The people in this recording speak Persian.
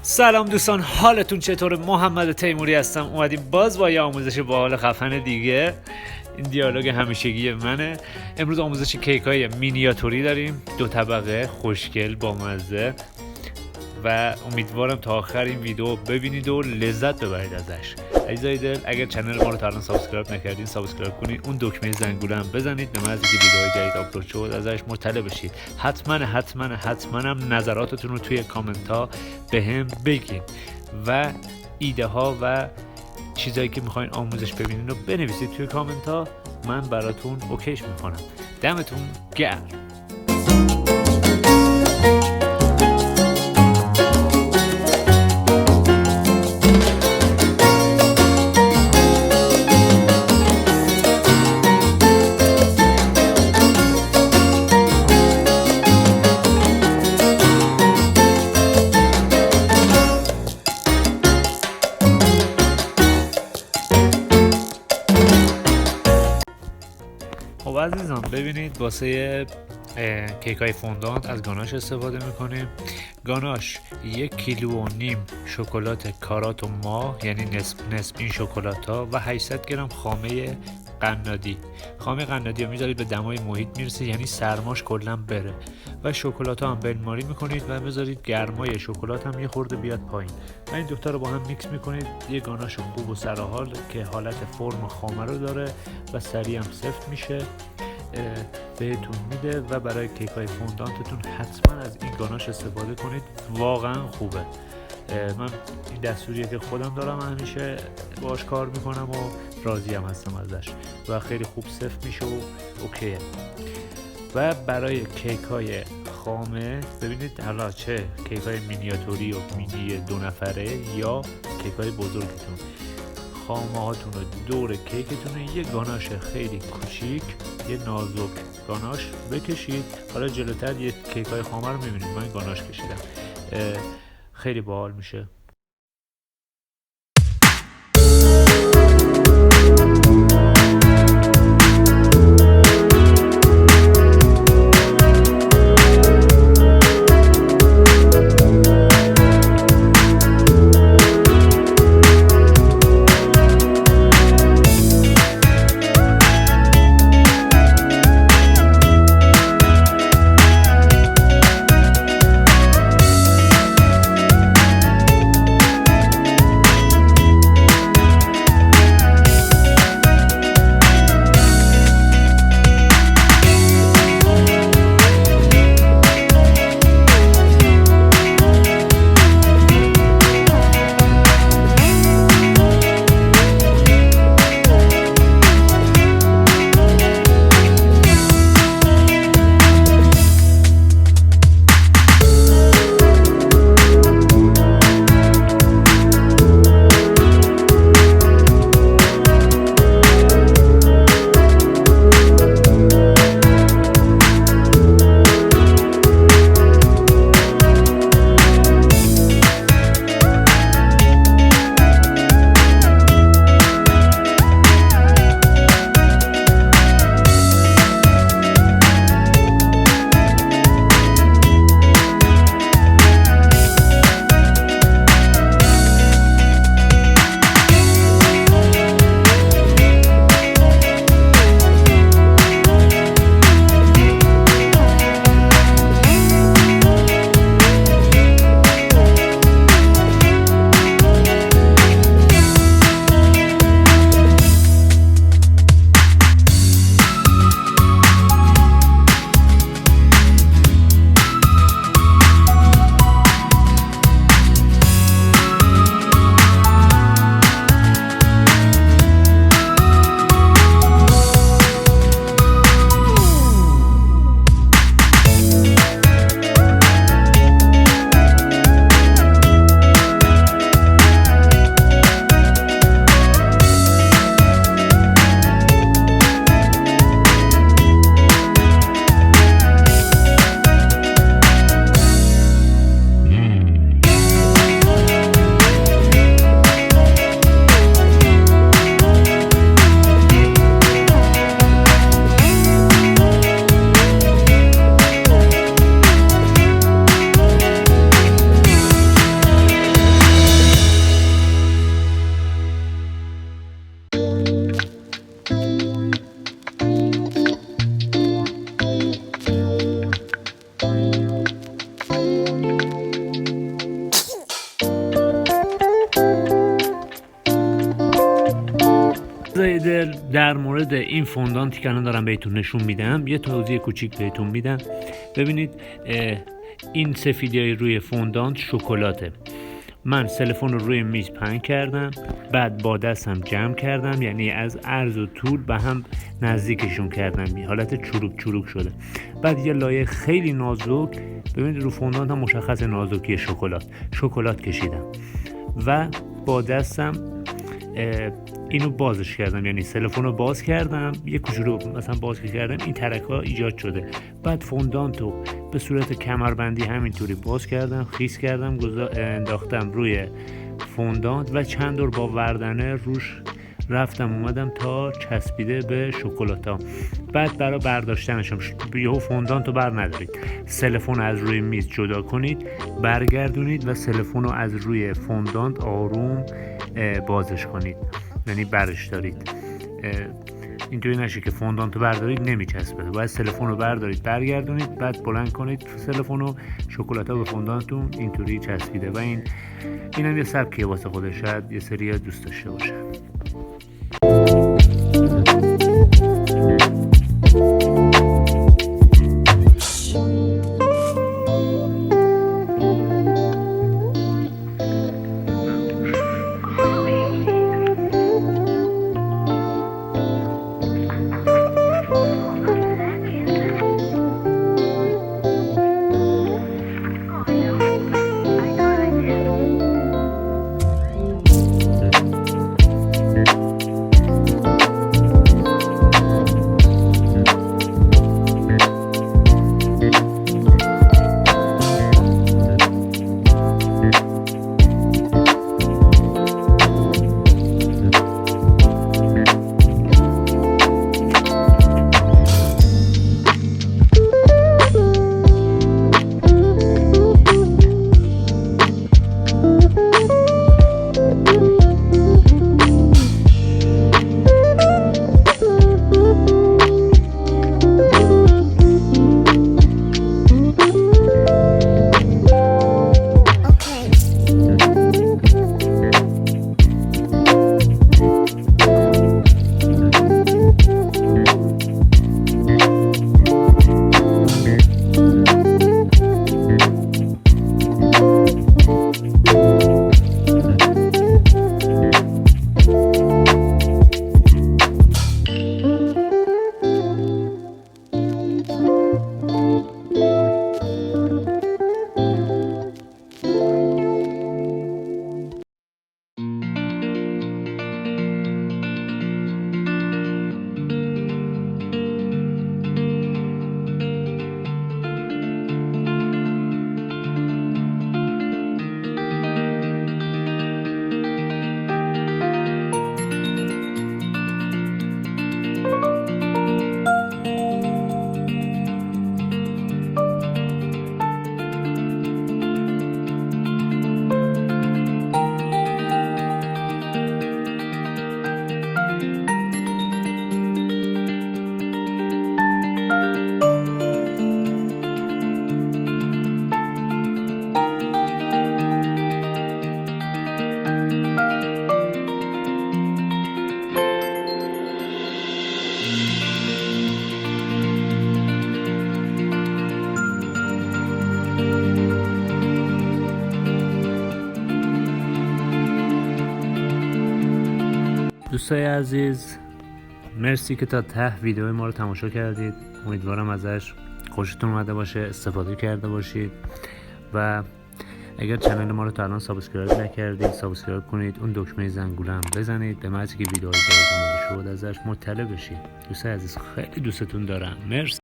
سلام دوستان، حالتون چطوره؟ محمد تیموری هستم. اومدیم باز با یه آموزش باحال خفن دیگه. این دیالوگ همیشگی منه. امروز آموزش کیک‌های مینیاتوری داریم، 2 طبقه، خوشگل، با مزه و امیدوارم تا آخر این ویدیو ببینید و لذت ببرید ازش. عزیزای دل، اگر چنل ما رو تا الان سابسکرایب نکردین سابسکرایب کنید، اون دکمه زنگوله هم بزنید به محض اینکه ویدیوهای جدید آپلود شد ازش مطلع بشید. حتما هم نظراتتون رو توی کامنت ها بهم بگین و ایده ها و چیزایی که میخواین آموزش ببینین رو بنویسید توی کامنت ها. من براتون اوکیش میکنم. دمتون گرم. خب عزیزان، ببینید واسه کیک های فوندانت از گاناش استفاده میکنیم. گاناش 1.5 کیلو شکلات کارات و ماه، یعنی نصف این شکلات ها و 800 گرم خامه قنادی. خامه قنادی رو میذارید به دمای محیط میرسه، یعنی سرماش کلا بره و شکلات ها هم بنماری میکنید و بذارید گرمای شکلات هم یه خورده بیاد پایین و این دوتا رو با هم میکس میکنید. یه گاناش خوب و سرحال که حالت فرم خامه رو داره و سریع هم سفت میشه بهتون میده و برای کیک های فوندانتتون حتما از این گاناش استفاده کنید، واقعا خوبه. من این دستوریه که خودم دارم، همیشه باش کار میکنم و راضی هم هستم ازش و خیلی خوب سفت میشه و اوکیه. و برای کیک های خامه ببینید، حالا چه کیک های مینیاتوری و مینی 2 نفره یا کیک های بزرگتون، خامه هاتون رو دور کیکتون یه گاناش خیلی کوچیک، یه نازک گاناش بکشید. حالا جلوتر یه کیک های خامه رو میبینید، من گاناش کشیدم، خیلی باحال میشه. در مورد این فوندانتی که الان دارم بهتون نشون میدم یه توضیح کوچیک بهتون میدم. ببینید این سفیدی روی فوندانت شکلاته. من سلفون رو روی میز پهن کردم، بعد با دستم جمع کردم، یعنی از عرض و طول به هم نزدیکشون کردم، حالت چروک چروک شده. بعد یه لایه خیلی نازک، ببینید رو فوندانت هم مشخص نازکی شکلات کشیدم و با دستم اینو بازش کردم، یعنی سلفون رو باز کردم، یه کوچولو مثلا باز کردم، این ترک ها ایجاد شده. بعد فوندانت رو به صورت کمربندی همینطوری باز کردم، خیس کردم، انداختم روی فوندانت و چند دور با وردنه روش رفتم اومدم تا چسبیده به شکلاتا. بعد برای برداشتنشم یهو فوندانت رو بر ندارید، سلفون از روی میز جدا کنید، برگردونید و سلفون رو از روی فوندانت آروم بازش کنید، یعنی برش دارید. اینطوری نشه که فوندانت رو بردارید نمیچسبه. باید سلفون رو بردارید برگردونید، بعد بلند کنید سلفون رو، شکلاتا به فوندانتون اینطوری چسبیده. و اینم یه سبکیه واسه خودش، شاید یه سری دوست داشته باشه. دوستای عزیز، مرسی که تا ته ویدیوی ما رو تماشا کردید. امیدوارم ازش خوشتون اومده باشه، استفاده کرده باشید و اگر کانال ما رو تا الان سابسکرایب نکردید سابسکرایب کنید، اون دکمه زنگوله هم بزنید به محض که ویدیوهای جدید اومده شد ازش مطلع بشید. دوستای عزیز خیلی دوستتون دارم. مرسی.